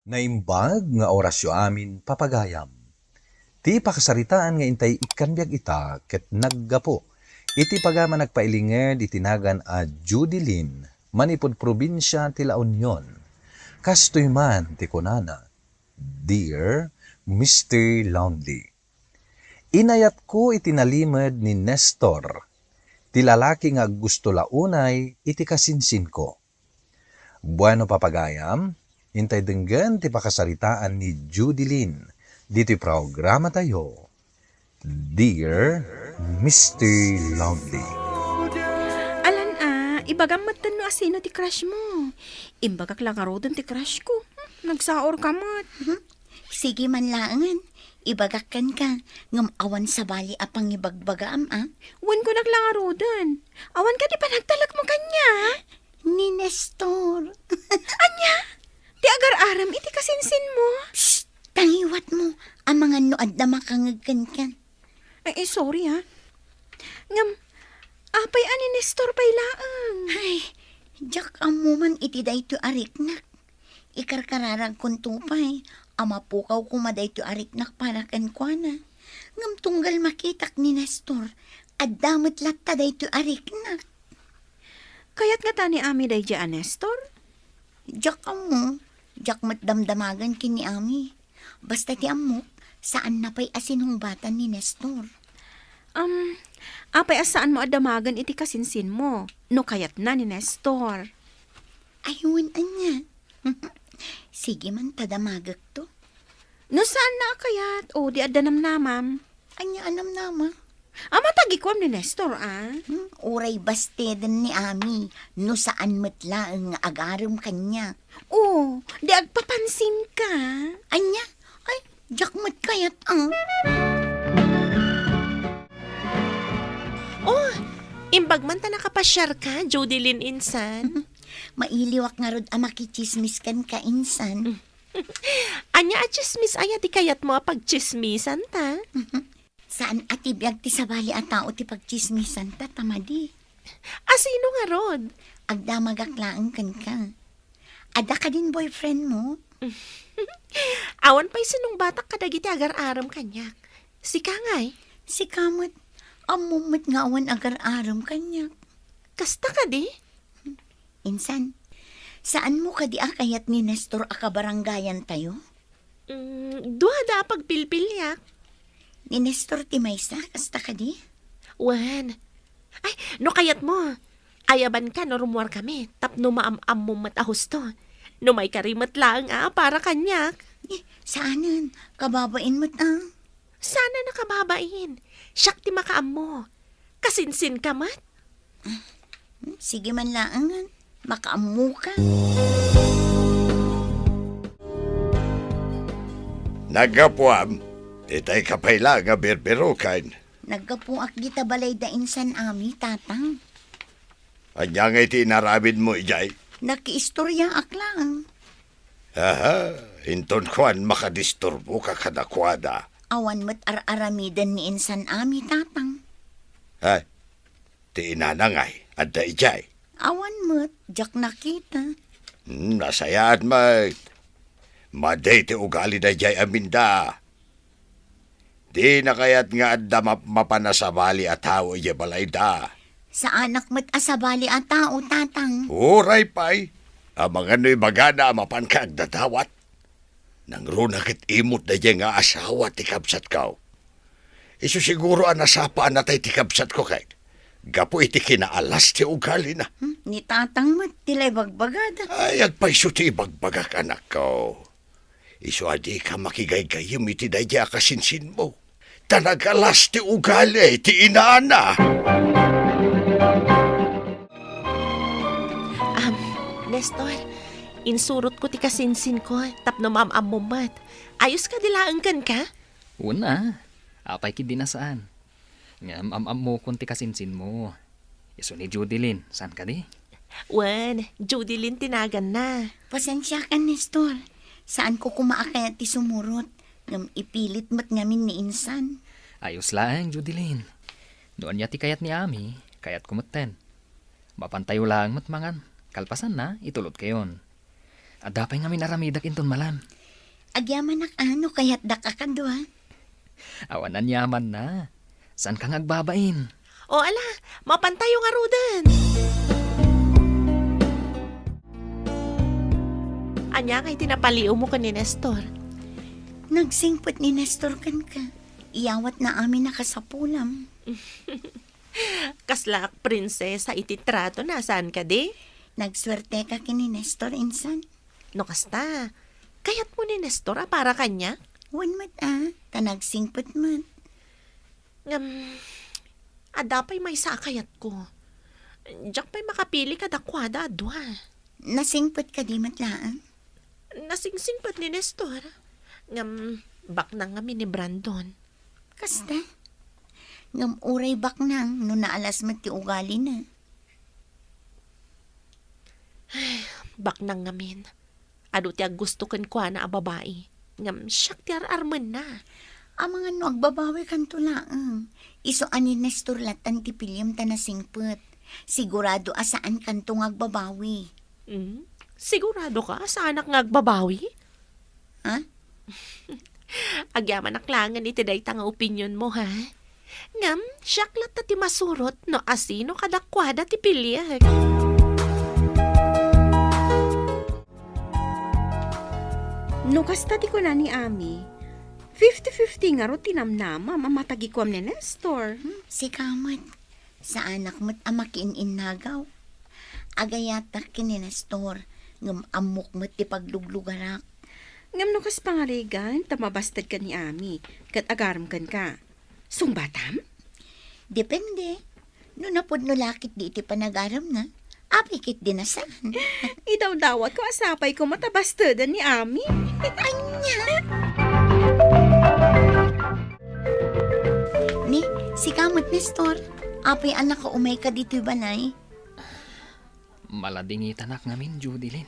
Naimbag nga orasyo amin papagayam. Ti pakasaritaan nga intay ikanbiag ita ket naggapo. Iti pagama nagpailinged itinagan a Judilyn manipod probinsya ti La Union. Kastoy man ti kunana, Dear Mr. Lonely. Inayat ko itinalimed ni Nestor. Ti lalaki nga gusto launay iti kasinsin ko. Bueno papagayam, hintay denggan ti pakasaritaan ni Judilyn. Dito programa tayo, Dear Mr. Lonely. Alan ibagam matan no asino ti crush mo. Imbagak lang arodon ti crush ko. Nagsaor ka mat. Sige man laangan. Ibagakan ka. Ngam awan sa bali apang ibagbagaam Wan ko naglang arodon. Awan ka di pa nagtalak mo kanya. Ni Nestor. Anya, ti agar-aram iti kasinsin mo. Psst! Tangiwat mo. Ang mga noad na makangagkan ka. Sorry Ngam, apay ani Nestor pay laang. Ay, jak amuman iti dayto ariknak. Ikarkararag kong tupay. Ama pukaw kumaday to ariknak para kankwana. Ngam tunggal makitak ni Nestor. At damot latta dayto ariknak. Kayat nga tani ami day dyan, Nestor? Jak amo. Jak matdamdamagan kini ami. Basta ti amo, saan na pa'y asinong bata ni Nestor? Apay asaan mo adamagan iti kasinsin mo? No kayat na ni Nestor. Ayun, anya. Sige man, tadamagak to. No saan na kayat? O di adanam namam. Anya anam nama. Matagikom ni Nestor, Uray basteden ni Ami, no saan matla ang agaram kanya. Oh, di agpapansin ka. Anya, ay, jakmat kayat Oh, imbag man ta nakapasyar ka, Jodilyn insan. Mailiwak nga rod makichismis kan ka insan. Anya a chismis aya di kayat mo pagchismisan ta. Saan atibiyag ti sabali at tao ti pagchismisan ta, tamadi. Asino nga rod? Agdamagaklaan kan ka. Ada ka din boyfriend mo? Awan pa'y sinong batak kadagiti agar-aram kanyak. Si Kangay, Si kamot, amumot nga awan agar-aram kanya. kasta ka di? Insan, saan mo ka di akayat ni Nestor akabaranggayan tayo? Duha da pagpilpilyak. Ni Nestor ti Maysa, kasta ka di? Wan. Ay, no kayat mo. Ayaban ka no rumuar kami. Tapno maam-am mo matahos to. No may karimat lang para kanyak. Saanan, kababain mo't Sana nakababain. Siyak ti makaam mo. Kasinsin ka mat. Sige man laangan, makaamu ka. Nagapuam, itay kapayla nga birbirukan. Nagkapuak kita balay da insan ami, tatang. Anya nga iti narabid mo ijay. Nakiistorya aklang. Aha, inton kuan makadisturbo ka kadakwada. Awan mo't ar-aramidan ni insan ami, tatang. Ha, ti inanangay, adda ijay. Awan mo't, jak nakita. Nasayaan mat. Maday ti ugali da ijay aminda. Di na kayat nga adda mapanasabali at tao iya balay da. Sa anak mo't asabali at tao, tatang. Uray pay, amang ano'y magana mapan ka agdadawat. Nang runakit imot na dyan nga asawa ti kabsat kao. Isu siguro anasapaan na tayo ti kabsat ko kay. Gapo iti kinaalas ti ugali na. Ni tatang mo't tilay bagbagada. Ay, agpaiso ti ibagbagak anak ko. Isu adi ka makigaygayim iti daya kasinsin mo. Tanagalas ti ugali, ti inaana. Nestor, insurot ko ti kasinsin ko. Tapno maam-am mo mat. Ayos ka dilaang kan ka? Una, apay ki dinasaan. Nga am mo kung ti kasinsin mo. Iso ni Judilyn, saan ka di? Wan, Jodilyn tinagan na. Pasensya ka, Nestor. Saan ko kumaakayat ti sumurot? Ngam ipilit mo't ngamin ni insan. Ayos lang, Judilyn. Doon yati kayat ni Ami, kayat kumutten. Mapantayo lang mat mangan. Kalpasan na, itulot kayon. At dapay nga minaramidak inton malam. Agyaman nak ano kaya't da ka kadwa. Awanan yaman na. San ka ngagbabain? O ala, mapantay yung arudan. Anya kay tinapaliw mo ka ni Nestor. Nagsingpot ni Nestor kan ka. Iyawat na amin nakasapulam. Kaslak prinsesa ititrato na saan ka di? Nagswerte ka kini Nestor insan. No kasta, kayat mo ni Nestor para kanya? Wan mat tanagsingpot mat. Adapay may sakayat ko. Diyak pa'y makapili ka dakwada adwa. Nasingpot ka di matlaan. Nasingsing pat ni Nestor. Bak na nga ni Brandon. Kasta. Ngam uray bak nang no naalas mat ti ugali na. Bak na nga min. Ado ti gusto kan kwa na a babae. Siyak ti arman na. Ang mga no agbabawi kan tulaang. Iso ani Nestor latan ti pilyam ta nasingpot. Sigurado asaan kantong agbabawi. Sigurado ka sa anak nga agbabawi? Ha? Agyaman aklangan iti dayta nga opinion mo, ha? Siyaklat na ti masurot no asino kadakwada ti pilyag. No kasta ti ko na ni Ami, 50-50 nga ro tinamnama mamatagikwam ni Nestor. Si Kamat. Sa anak mo't amakin innagaw. Agayatak kini Nestor. Ngam amok mo't ti pagluglugarak. Ngam no kas pangarigan, tamabastad ka ni Ami, kat agaram kan ka. Sungbatam? Depende. No napod no lakit di iti panagaram na. Apikit din na saan. Idaw-dawat ko asapay ko matabastadan ni Ami. Anya! Ni, si Kamat Nestor. Apay anak ka umay ka dito'y banay. Maladingitan ngamin, Judilyn.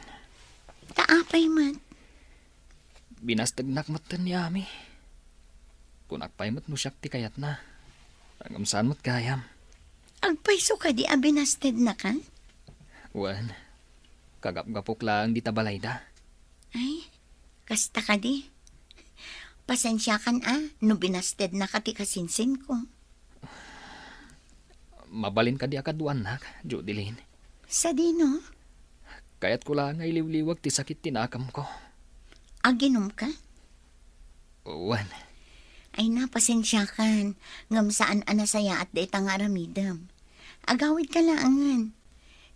Kaapay mat. Binastagnak matan ni Ami. Kunakpay mat mo siyak ti kayat na. Rangamsaan mo't gayam. Agpayso ka di abinasted na ka? Wan, kagap-gapok lang di tabalay da. Ay, kasta ka di. Pasensya kan no binasted na ka ti kasinsin ko. Mabalin ka di akaduan nak, Judilyn. Sa dino, Kaya't ko lang ay liwliwag ti sakit tinakam ko. aginom ka? Wan, Ay napasensya kan, ngam saan anasaya at dayta nga aramidam. Agawid ka laangan.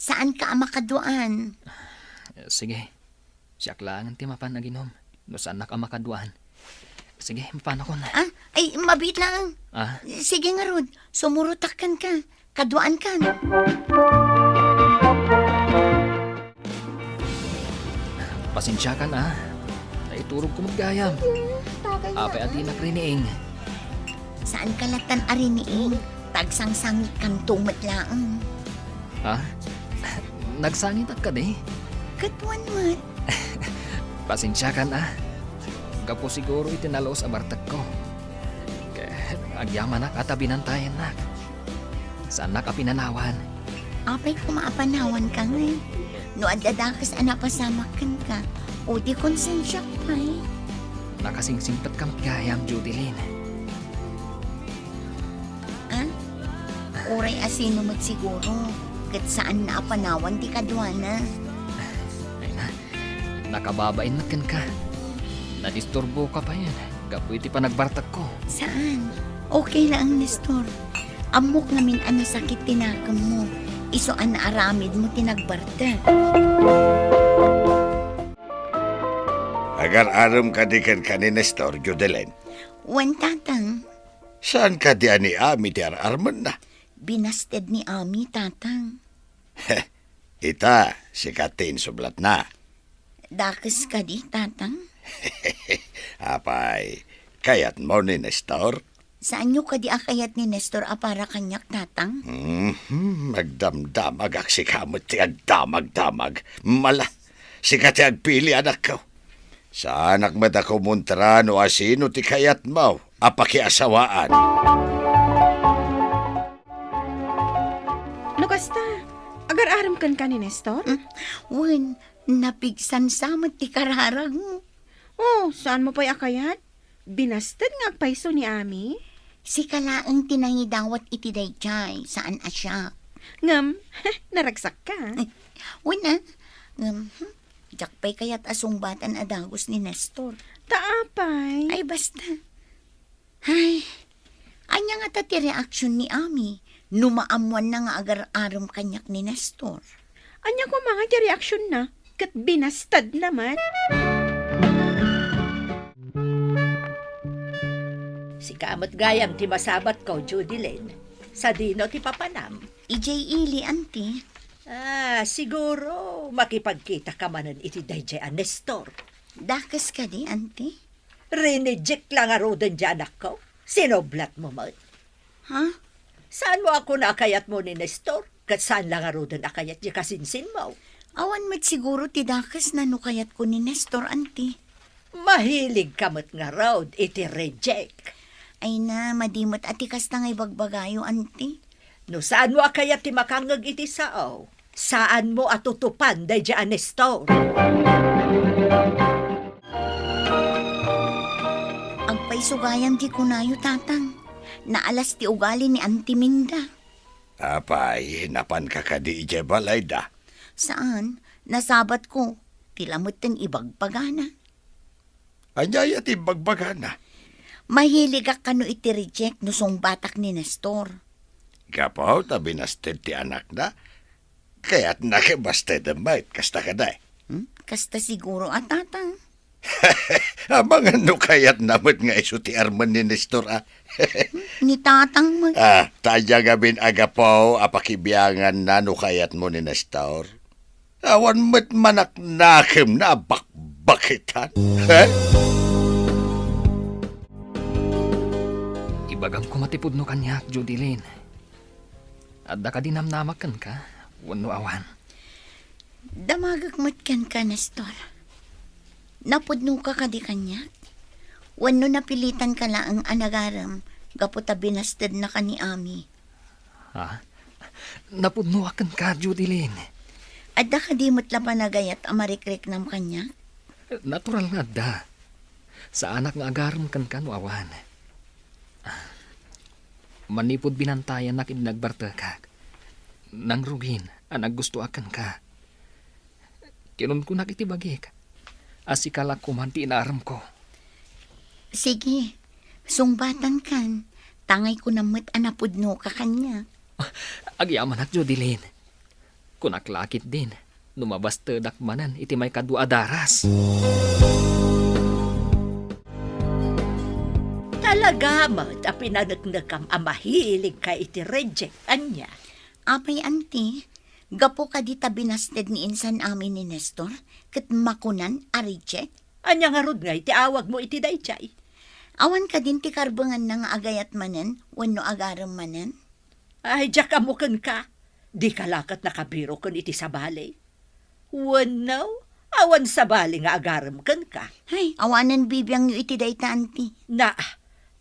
Saan ka amakaduan? sige. Siyak lang ti mapan naginom. No saan nakamakaduan. Sige, mapan ako na. Ay, mabit lang. Sige nga Rod, sumurutakkan ka. Kaduan ka. Pasensya ka na. Naiturog ko maggayam. Apay at inakriniing. Saan ka latan ariniing? Tagsangsangit kang tumatlaang. Nagsangit at ka di. Katuan mat. Pasensya ka na. Gapo siguro itinalaos abartag ko. Kaya agyaman nak at abinantayan nak. Saan nak apinanawan? Apay kumaapanawan ka nga. No adadakas anapasamakan ka. O di konsensya pa eh. Nakasingsingpat ka magayam, Judilyn. Uray asino mat siguro. Kat saan na apanawan di kadwana. Ay na, nakababain matkan ka. Nadisturbo ka pa yan. Gapo iti pa nagbartag ko. Saan? Okay lang, Nestor. Amok namin ang sakit tinakam mo. Iso ang naaramid mo tinagbarta. Agar-aram ka di kan ni Nestor, Judilyn. Wan tatang, Saan ka di ani Ami ti arman na? binasted ni Ami tatang. Ita, si Katin sublat na. Dakas ka di tatang? Apay, kayat mo ni Nestor? Saan nyo ka di akayat ni Nestor para kanyak tatang? Magdamdamag ak si kamot ti agdamag-damag. Mala, si kati agpili anak ko. Sa anak mata ko muntra no asino ti kayat mo, apakiasawaan. No kasta, agar-aram kan ka ni Nestor? Wan, napigsan sa ti kararag mo. Oh, saan mo pa'y akayat? Binastad nga agpaiso ni Ami? Si kalaang tinangidawat iti dayjay, saan asya? Ngam, naragsak ka. Wala. Jakpay kaya't asungbatan adagos ni Nestor. Taapay. Ay basta. Ay, anya nga ta ti reaksyon ni Ami. Numaamuan na nga agar-aram kanyak ni Nestor. Anya ko mga ti reaksyon na, kat binastad naman. Si kamot gayam ti masabat ko, Judilyn. Sa dino ti papanam. Ijay ili, auntie. Siguro makipagkita ka manan iti dayjay a Nestor. Dakas ka di, auntie. Rineject lang aro din di anak ko. Sinoblat mo mo. Ha? Saan mo ako nakayat mo ni Nestor? Kat saan lang aro din akayat di kasinsin mo? Awan met siguro ti dakas na nukayat ko ni Nestor, auntie. Mahilig kamot nga road iti reject. Ay na, madimot ati kas na ngay bagbagayo, auntie. No saan mo akayat ti makangag iti sao? Saan mo atutupan dayjay a Nestor? Agpay sugayam di kunayo, tatang. Naalas ti ugali ni Auntie Minda. Apay, napan ka kadi ije balay da. Saan? Nasabat ko. Tilamot ten ibagpagana. Anyaya ti bagbagana. Mahilig kano iti reject no song batak ni Nestor. Kapaw tabi nasted ti anak na. Kaya't nakibasted ang bait, kasta ka day. Kasta siguro at tatang. Abang ano kaya't namit nga iso ti arman ni Nestor Ni tatang mo. Taya gabin agapaw apakibiyangan na no kayat mo ni Nestor. Awan mo't manak nakim na bakbakitan. Ibagang kumatipod no kanyak, Judilyn. Adda ka dinamnamakan ka, wano awan. Damagagmat kan ka, Nestor. Napudno ka kadi kanyak. Wano napilitan ka laang anagaram, gaputa binasted na ka ni Ami. Ha? Napudnuakan ka, Judilyn. Adda ka di matlapan nagayat amarikrek nam kanyak. Natural nga da. Sa anak nga agaram kan no awan. Manipod binantayan na kinagbarta ka. Nang rugin, anag gusto akan ka. Kinon ko nakitibagik. Asikala ko man ti inaaram ko. Sige, sungbatan kan. Tangay ko namit anapudno ka kanya. Agyaman at Jodilin. Kunaklakit din. Lumabas tedak manan iti may kadua daras. Talaga mat a pinanagnagam a mahilig ka iti reject anya. Apay, auntie, gapo ka di tabinasted ni insan amin ni Nestor, kat makunan a reject. Anya nga rod nga iti awag mo iti dayjay. Awan ka din ti karbangan na nga agayat manen, wano agaram manen. Ay, diyak amukan ka. Di kalakat nakabiro kan iti sabali. Wanaw, awan sabali nga agaram kan ka. Hay, awanan bibiyang yu iti dayta, auntie. Na,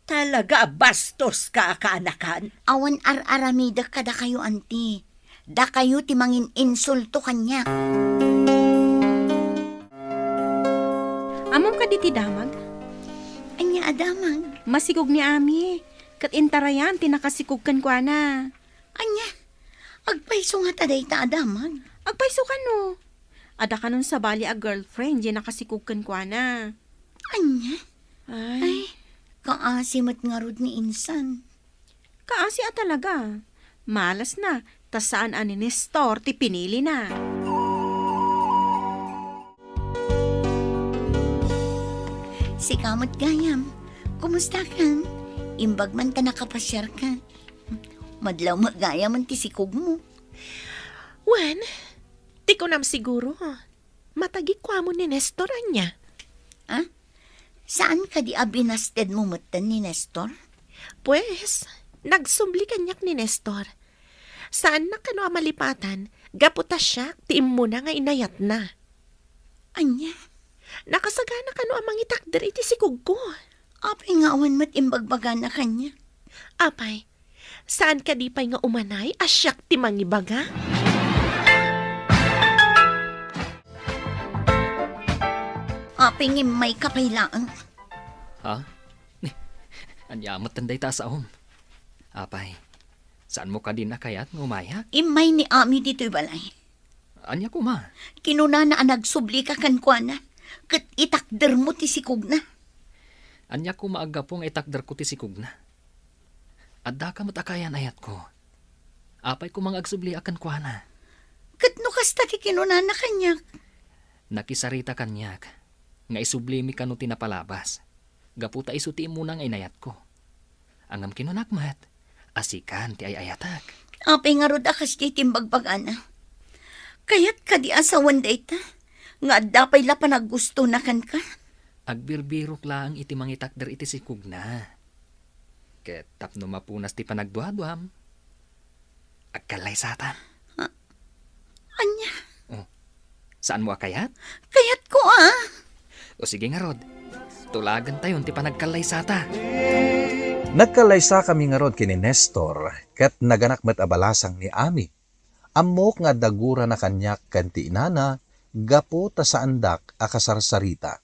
talaga bastos ka kaanakan. Awan ar-aramida kada kayo, auntie. Da kayo ti mangin insulto kanya. Amam ka di ti damag? Anya adamang. Masigog ni Ami. Kat intarayan, tinakasikog kan kwa na. Anya, agpaiso nga taday ta adamang. Agpaiso ka no. Ada ka nun sa bali a girlfriend, di nakasikog kan kwa na. Anya, Ay, kaasimat nga rod ni insan. kaasi a talaga. Malas na, tas saan ani Nestor, ti pinili na. Si kamot gayam, kumusta kan? Imbag man ta nakapasyar ka. Madlaw magayam man ti sikog mo. Wen, di ko nam siguro. Matagi kwa mo ni Nestor anya. Ha? Saan ka di abinasted mo matan ni Nestor? Pues, nagsumli kanyak ni Nestor. Saan na kano malipatan, gaputa siya, tiim mo na nga inayat na. Anya, Nakasagana kano amang itakder iti sikog ko. apay nga awan mat imbagbaga na kanya. Apay, saan ka di pa'y nga umanay, asyak ti mangibaga? Apay apingim may kapailaan. Ha? Anyamat tanday ta sa Apay, saan mo ka din nakayat ngumaya? Imay ni Ami dito'y balay. Anya ko ma. Kinuna na nagsubli ka kan kuana. Kat itakder mo ti sikog na. Anya ko maaga pong itakdar ko ti sikugna. Adda ka matakayan ayat ko. Apay ko mga agsubli akan kuana. Kat no kasta ti kinuna na kanyak. Nakisarita kanyak. Nga isubli mi kano tinapalabas. Gaputa isuti mo nang inayat ko. Angam kinunakmat. Asikan ti ay ayatak. Apay nga rod akas di timbagpagana. Kaya't kadi asawan dayta. Nga dapay la panaggusto na kan ka. Agbirbirok lang iti mangitakder iti sikugna. Ket tapno mapunas ti panagduadwam. Agkalay satan. Anya, Saan mo akayat? kayat ko O sige nga Rod. Tulagan tayon ti panagkalay sata. Nagkalaysa kami nga rod kini Nestor, ket naganak met abalasang ni Ami. Ammok nga dagura na kanyak kanti inana, gapo ta sa andak akasarsarita.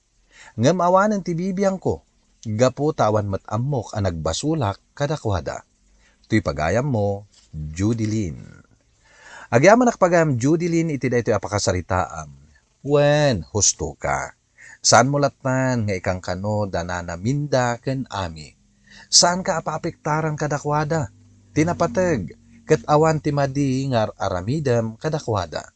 Ngem awanan ti bibiyang ko, gapo tawan met ammok a nagbasulak kadakwada. Tuy pagayam mo, Judilyn. Agyaman nakpagayam Judilyn iti daytoy apakasaritaam. Wen, husto ka. Saan mo latnan nga ikang kano danana minda ken Ami? Saan ka apapiktaran kadakwada? Tinapateg, ket awan ti madi ngar aramidem kadakwada.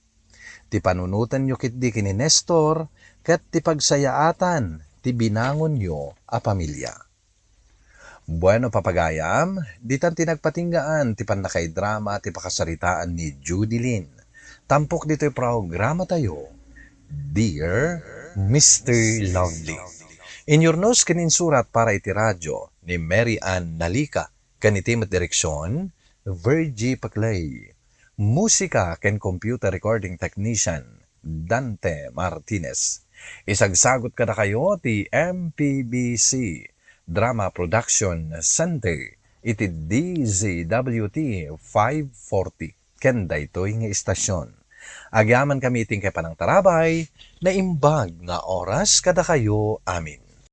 Ti panunutan nyo kit di kini Nestor, ket ti pagsayaatan, ti binangon nyo a pamilya. Bueno papagayam, ditan tinagpatinggaan ti panakay drama ti pakasaritaan ni Judilyn. Tampok dito'y programa tayo, Dear Mr. Lovely. Inyornos kaninsurat para iti radyo ni Mary Ann Nalika, kanitimat direksyon, Virgie Paclay. Musika ken computer recording technician, Dante Martinez. Isagsagot kada kayo ti MPBC Drama Production Center, iti DZWT 540, ken daytoy nga istasyon. Agyaman kami iting kay panang tarabay, na imbag nga oras kada kayo amin.